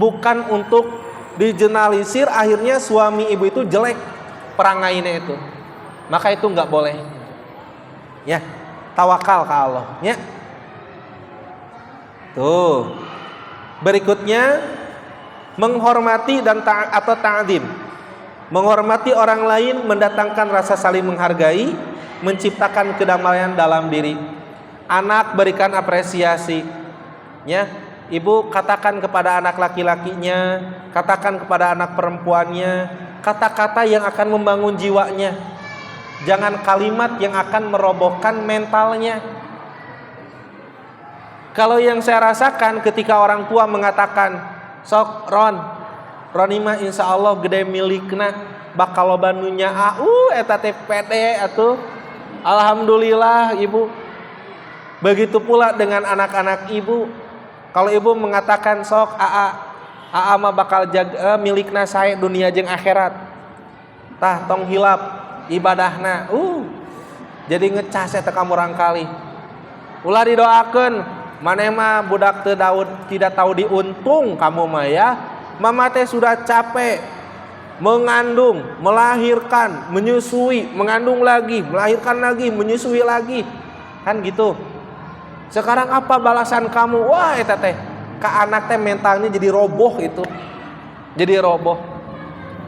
bukan untuk digeneralisir akhirnya suami ibu itu jelek perangainya itu. Maka itu nggak boleh. Ya, tawakal ke Allah. Ya. Tuh. Berikutnya menghormati dan atau ta'zim. Menghormati orang lain mendatangkan rasa saling menghargai, menciptakan kedamaian dalam diri. Anak berikan apresiasi. Ya, ibu katakan kepada anak laki-lakinya, katakan kepada anak perempuannya, kata-kata yang akan membangun jiwanya. Jangan kalimat yang akan merobohkan mentalnya. Kalau yang saya rasakan ketika orang tua mengatakan, sok Ron mah insya Allah gede milikna, bakal loba nu nyaa, eta teh pede atuh. Alhamdulillah ibu. Begitu pula dengan anak-anak ibu. Kalau ibu mengatakan sok aa mah bakal jaga milikna sae dunia jeung akhirat. Tah tong hilap ibadahna. Jadi ngecas eta ka murang kali. Ulah didoakeun. Maneh mah budak teu tidak tahu diuntung kamu mah ya. Mama teh sudah capek mengandung, melahirkan, menyusui, mengandung lagi, melahirkan lagi, menyusui lagi. Kan gitu. Sekarang apa balasan kamu? Wah, eta teh ka anak teh mentalnya jadi roboh itu. Jadi roboh.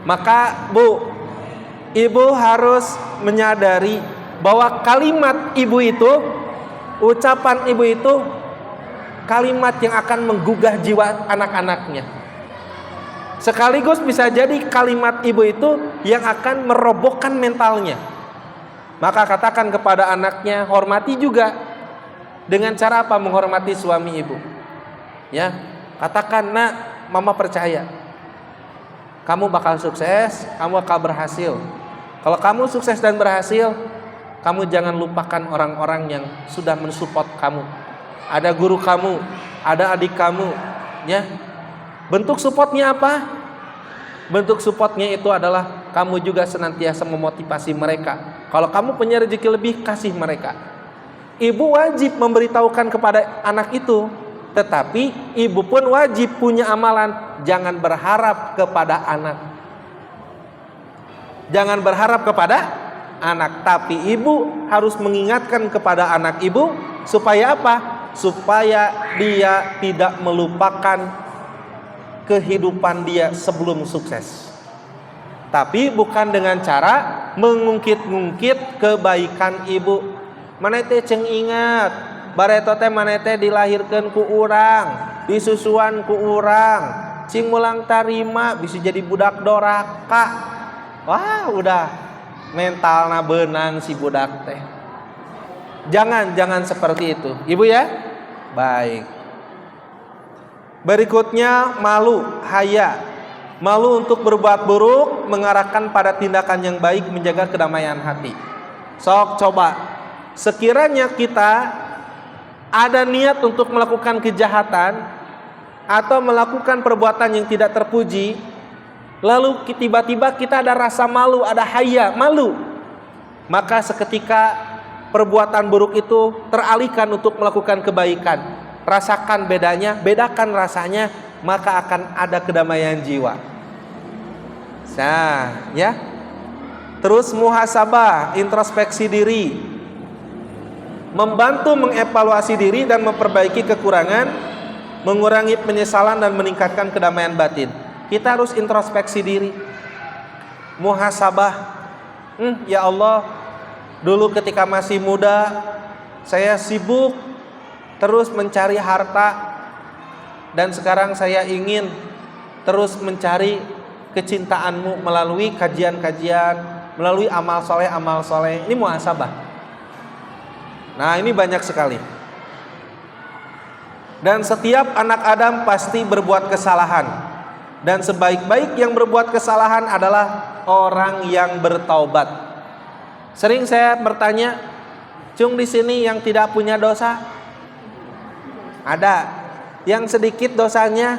Maka, Bu, ibu harus menyadari bahwa kalimat ibu itu, ucapan ibu itu kalimat yang akan menggugah jiwa anak-anaknya. Sekaligus bisa jadi kalimat ibu itu yang akan merobohkan mentalnya. Maka katakan kepada anaknya, hormati juga. Dengan cara apa menghormati suami ibu? Ya, katakan, nak, mama percaya. Kamu bakal sukses, kamu bakal berhasil. Kalau kamu sukses dan berhasil, kamu jangan lupakan orang-orang yang sudah mensupport kamu. Ada guru kamu, ada adik kamu, ya. Bentuk supportnya apa? Bentuk supportnya itu adalah kamu juga senantiasa memotivasi mereka. Kalau kamu punya rezeki lebih, kasih mereka. Ibu wajib memberitahukan kepada anak itu, tetapi ibu pun wajib punya amalan. Jangan berharap kepada anak. Jangan berharap kepada anak, tapi ibu harus mengingatkan kepada anak ibu supaya apa? Supaya dia tidak melupakan kehidupan dia sebelum sukses. Tapi bukan dengan cara mengungkit-ungkit kebaikan ibu. Mana teh ceng ingat, bareto teh maneh teh dilahirkeun ku urang, disusuan ku urang, cing mulang tarima bisa jadi budak doraka. Wah, udah mentalna beunang si budak teh. Jangan seperti itu, Ibu ya. Baik. Berikutnya malu, haya. Malu untuk berbuat buruk, mengarahkan pada tindakan yang baik, menjaga kedamaian hati. Sok coba, sekiranya kita ada niat untuk melakukan kejahatan atau melakukan perbuatan yang tidak terpuji, lalu tiba-tiba kita ada rasa malu, ada haya, malu, maka seketika perbuatan buruk itu teralihkan untuk melakukan kebaikan. Rasakan bedanya, bedakan rasanya, maka akan ada kedamaian jiwa. Nah, ya. Terus muhasabah, introspeksi diri. Membantu mengevaluasi diri dan memperbaiki kekurangan, mengurangi penyesalan dan meningkatkan kedamaian batin. Kita harus introspeksi diri. Muhasabah. Ya Allah, dulu ketika masih muda, saya sibuk terus mencari harta, dan sekarang saya ingin terus mencari kecintaanmu melalui kajian-kajian, melalui amal soleh. Ini muhasabah. Nah, ini banyak sekali. Dan setiap anak Adam pasti berbuat kesalahan. Dan sebaik-baik yang berbuat kesalahan adalah orang yang bertaubat. Sering saya bertanya, cung di sini yang tidak punya dosa? Ada. Yang sedikit dosanya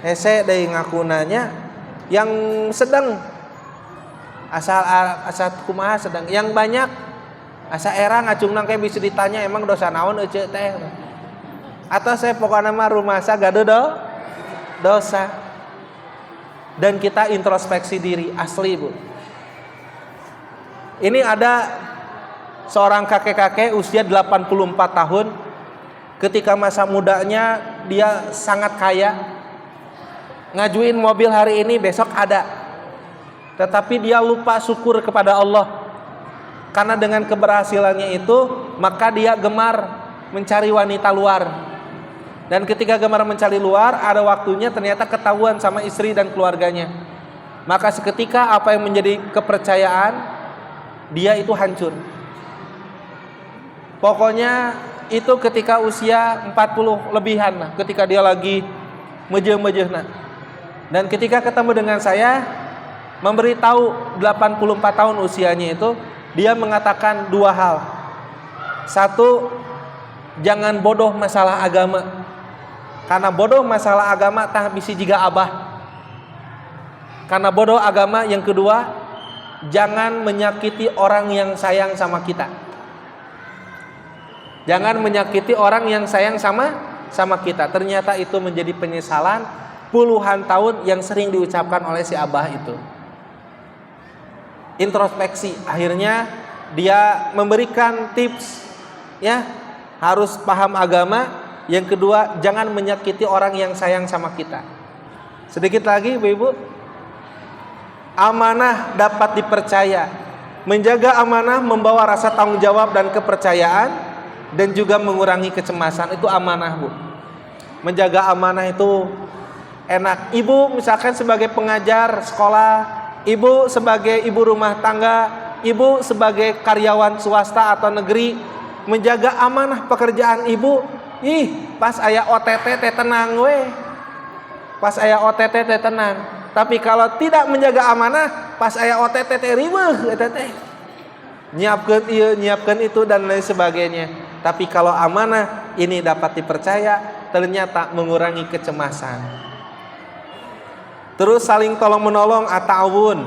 hese deui ngakunanya, yang sedang asal kumaha sedang, yang banyak asa era ngacungna kayak bisa ditanya emang dosa naon euceuk teh, atau saya pokoknya mah rumasa gaduh dosa. Dan kita introspeksi diri asli, Bu. Ini ada seorang kakek-kakek usia 84 tahun, ketika masa mudanya dia sangat kaya, ngajuin mobil hari ini, besok ada. Tetapi dia lupa syukur kepada Allah. Karena dengan keberhasilannya itu, maka dia gemar mencari wanita luar. Dan ketika gemar mencari luar, ada waktunya ternyata ketahuan sama istri dan keluarganya. Maka seketika apa yang menjadi kepercayaan, dia itu hancur. Pokoknya itu ketika usia 40 lebihan lah, ketika dia lagi mejeh-mejehna. Dan ketika ketemu dengan saya, memberitahu 84 tahun usianya itu, dia mengatakan dua hal. Satu, jangan bodoh masalah agama. Karena bodoh masalah agama tah bisi jiga abah. Karena bodoh agama. Yang kedua, jangan menyakiti orang yang sayang sama kita. Jangan menyakiti orang yang sayang sama kita. Ternyata itu menjadi penyesalan puluhan tahun yang sering diucapkan oleh si abah itu. Introspeksi, akhirnya dia memberikan tips, ya, harus paham agama. Yang kedua, jangan menyakiti orang yang sayang sama kita. Sedikit lagi, Ibu-ibu, amanah dapat dipercaya. Menjaga amanah membawa rasa tanggung jawab dan kepercayaan, dan juga mengurangi kecemasan. Itu amanah, Bu. Menjaga amanah itu enak. Ibu misalkan sebagai pengajar sekolah, ibu sebagai ibu rumah tangga, ibu sebagai karyawan swasta atau negeri, menjaga amanah pekerjaan ibu. Pas aya OTT teh tenang we. Pas aya OTT teh tenang. Tapi kalau tidak menjaga amanah, pas aya OTT teh riweuh eta teh. Nyiapkeun ieu, nyiapkeun itu dan lain sebagainya. Tapi kalau amanah ini dapat dipercaya, ternyata mengurangi kecemasan. Terus saling tolong menolong, at-ta'awun,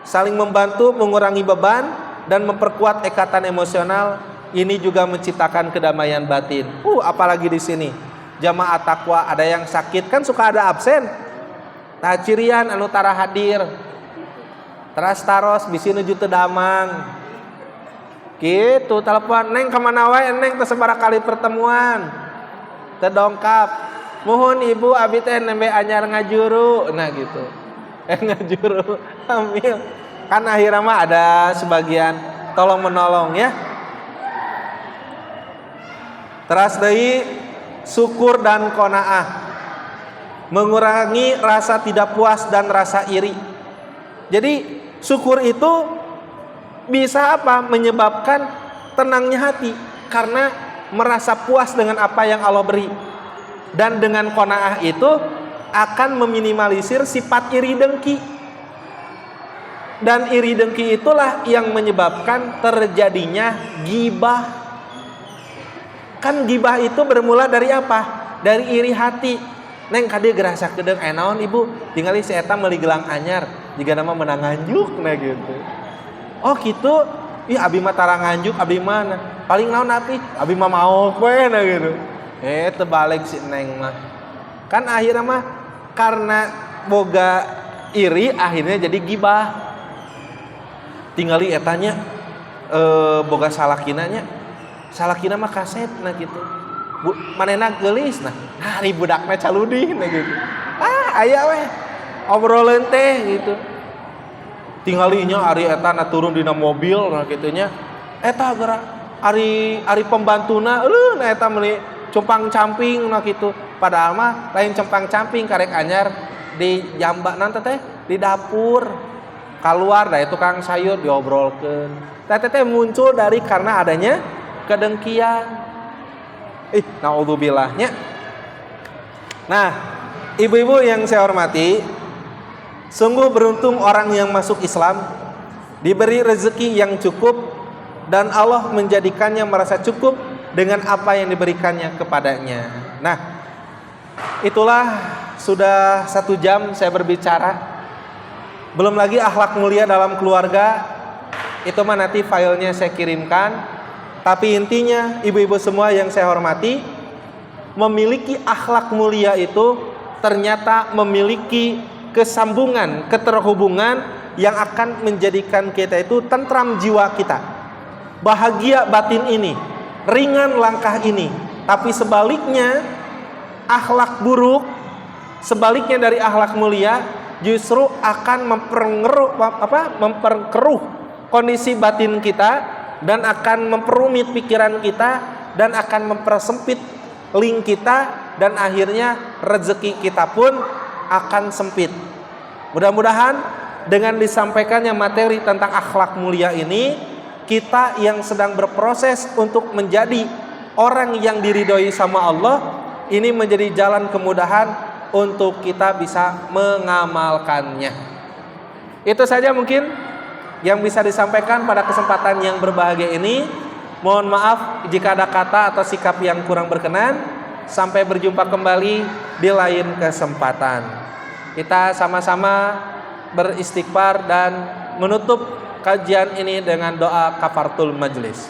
saling membantu mengurangi beban dan memperkuat ikatan emosional. Ini juga menciptakan kedamaian batin. Apalagi di sini jamaah takwa, ada yang sakit kan suka ada absen. Tah cirian anu tara hadir. Teras taros bisi nuju teu damang. Gitu, telepon, "Neng kemana wae, Neng teu sabaraha kali pertemuan." Teu dongkap. "Mohon ibu abi teh nembe anyar ngajuru." Nah gitu. Ngajuru hamil. Kan akhirnya mah ada sebagian tolong menolong ya. Teras deui syukur dan qanaah, mengurangi rasa tidak puas dan rasa iri. Jadi syukur itu bisa apa? Menyebabkan tenangnya hati karena merasa puas dengan apa yang Allah beri. Dan dengan qanaah itu akan meminimalisir sifat iri dengki. Dan iri dengki itulah yang menyebabkan terjadinya ghibah. Kan ghibah itu bermula dari apa? Dari iri hati. Neng kade gerasa kedeng naon ibu tinggali si eta meuli gelang anyar jiga nama menang nganjuk nah gitu. Oh gitu. Ih abi mah tara nganjuk abi mana? Paling naon api? Abi mah mau we nah gitu. Tebalik si neng mah. Kan akhirnya mah karena boga iri akhirnya jadi gibah. Tinggali etanya boga salakinanya. Salakina mah kaset nah gitu. Manehna geulis nah hari budakna caludih nah gitu. Aya weh obroleun teh gitu. Tinggalinya ari eta na turun dina mobil nah kitunya. Eta geura ari pembantuna nah eta meuli cumpang camping nah kitu. Padahal mah lain cumpang camping karek anyar di jamba nanti teh di dapur. Keluar dari tukang sayur diobrolkeun. Teh muncul dari karena adanya kedengkian. Naudzubillah-nya. Nah, ibu-ibu yang saya hormati, sungguh beruntung orang yang masuk Islam, diberi rezeki yang cukup dan Allah menjadikannya merasa cukup dengan apa yang diberikannya kepadanya. Nah, itulah sudah 1 jam saya berbicara. Belum lagi akhlak mulia dalam keluarga. Itu mah nanti filenya saya kirimkan. Tapi intinya ibu-ibu semua yang saya hormati, memiliki akhlak mulia itu ternyata memiliki kesambungan, keterhubungan yang akan menjadikan kita itu tentram jiwa kita, bahagia batin ini, ringan langkah ini. Tapi sebaliknya akhlak buruk, sebaliknya dari akhlak mulia justru akan memperkeruh kondisi batin kita dan akan memperumit pikiran kita dan akan mempersempit link kita dan akhirnya rezeki kita pun akan sempit. Mudah-mudahan dengan disampaikannya materi tentang akhlak mulia ini, kita yang sedang berproses untuk menjadi orang yang diridhoi sama Allah, ini menjadi jalan kemudahan untuk kita bisa mengamalkannya. Itu saja mungkin yang bisa disampaikan pada kesempatan yang berbahagia ini. Mohon maaf jika ada kata atau sikap yang kurang berkenan. Sampai berjumpa kembali di lain kesempatan. Kita sama-sama beristighfar dan menutup kajian ini dengan doa kafaratul majlis.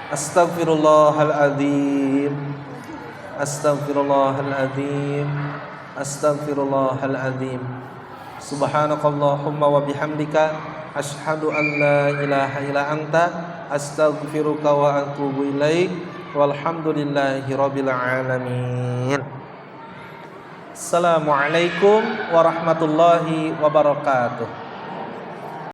Astaghfirullahaladzim. Astaghfirullahaladzim. Astaghfirullahaladzim. Subhanakallahumma wa bihamdika asyhadu an la ilaha illa anta astaghfiruka wa atubu ilaik walhamdulillahi rabbil alamin. Assalamualaikum warahmatullahi wabarakatuh.